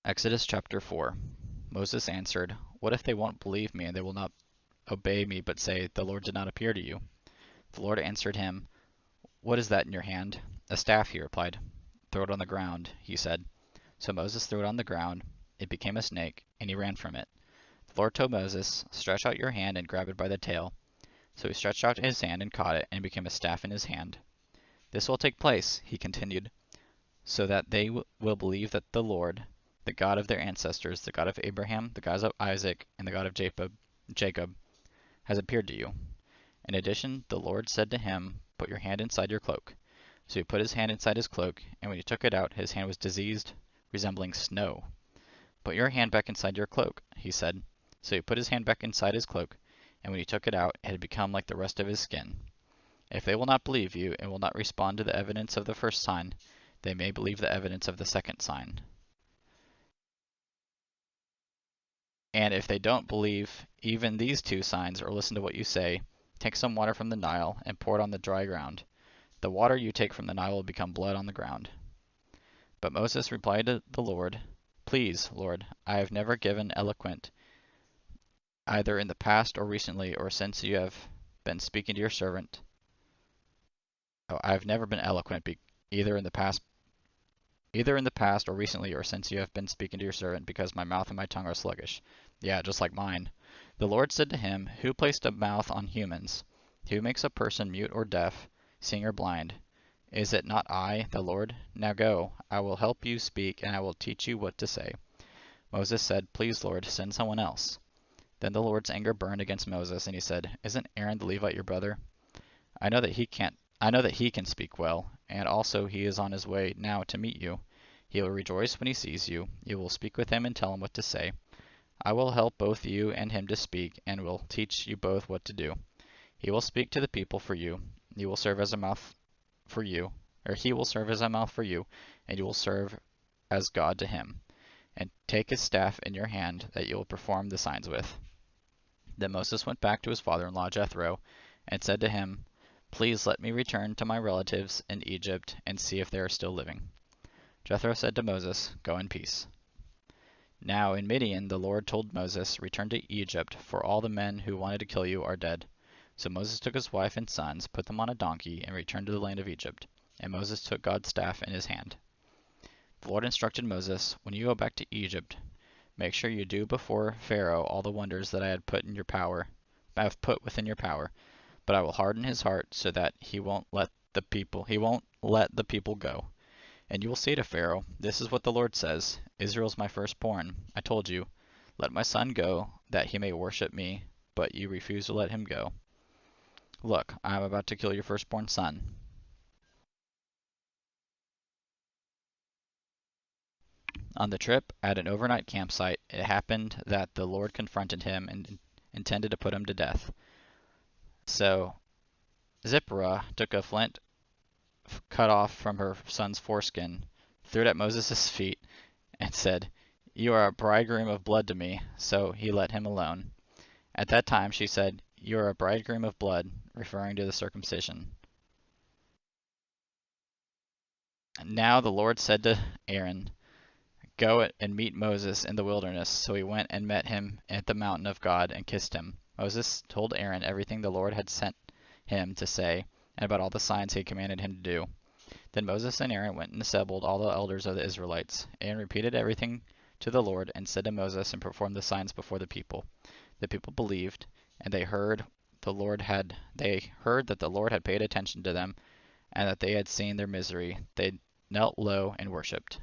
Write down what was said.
Exodus chapter 4. Moses answered, "What if they won't believe me and they will not obey me but say, 'The Lord did not appear to you'?" The Lord answered him, "What is that in your hand?" "A staff," he replied. "Throw it on the ground," he said. So Moses threw it on the ground. It became a snake, and he ran from it. The Lord told Moses, "Stretch out your hand and grab it by the tail." So he stretched out his hand and caught it, and it became a staff in his hand. "This will take place," he continued, "so that they will believe that the Lord, the God of their ancestors, the God of Abraham, the God of Isaac, and the God of Jacob, has appeared to you." In addition, the Lord said to him, "Put your hand inside your cloak." So he put his hand inside his cloak, and when he took it out, his hand was diseased, resembling snow. "Put your hand back inside your cloak," he said. So he put his hand back inside his cloak, and when he took it out, it had become like the rest of his skin. If they will not believe you and will not respond to the evidence of the first sign, they may believe the evidence of the second sign. And if they don't believe even these two signs or listen to what you say, take some water from the Nile and pour it on the dry ground. The water you take from the Nile will become blood on the ground. But Moses replied to the Lord, "Please, Lord, I have never given eloquent, either in the past or recently or since you have been speaking to your servant. Oh, I have never been eloquent either in the past or recently or since you have been speaking to your servant, because my mouth and my tongue are sluggish." Yeah, just like mine. The Lord said to him, "Who placed a mouth on humans? Who makes a person mute or deaf, seeing or blind? Is it not I, the Lord? Now go, I will help you speak, and I will teach you what to say." Moses said, "Please, Lord, send someone else." Then the Lord's anger burned against Moses, and he said, "Isn't Aaron the Levite your brother? I know that he can speak well, and also he is on his way now to meet you. He will rejoice when he sees you. You will speak with him and tell him what to say. I will help both you and him to speak, and will teach you both what to do. He will speak to the people for you. You will serve as a mouth for you, or he will serve as a mouth for you, and you will serve as God to him. And take his staff in your hand that you will perform the signs with." Then Moses went back to his father-in-law Jethro, and said to him, "Please let me return to my relatives in Egypt and see if they are still living." Jethro said to Moses, "Go in peace." Now in Midian the Lord told Moses, "Return to Egypt, for all the men who wanted to kill you are dead." So Moses took his wife and sons, put them on a donkey, and returned to the land of Egypt. And Moses took God's staff in his hand. The Lord instructed Moses, "When you go back to Egypt, make sure you do before Pharaoh all the wonders that I have put within your power. But I will harden his heart so that he won't let the people go. And you will say to Pharaoh, 'This is what the Lord says: Israel is my firstborn. I told you, let my son go, that he may worship me, but you refuse to let him go. Look, I am about to kill your firstborn son.'" On the trip, at an overnight campsite, it happened that the Lord confronted him and intended to put him to death. So Zipporah took a flint cut off from her son's foreskin, threw it at Moses' feet, and said, "You are a bridegroom of blood to me." So he let him alone. At that time she said, "You are a bridegroom of blood," referring to the circumcision. Now the Lord said to Aaron, "Go and meet Moses in the wilderness." So he went and met him at the mountain of God and kissed him. Moses told Aaron everything the Lord had sent him to say, and about all the signs he had commanded him to do. Then Moses and Aaron went and assembled all the elders of the Israelites. Aaron repeated everything to the Lord and said to Moses, and performed the signs before the people. The people believed, and they heard that the Lord had paid attention to them, and that they had seen their misery. They knelt low and worshipped.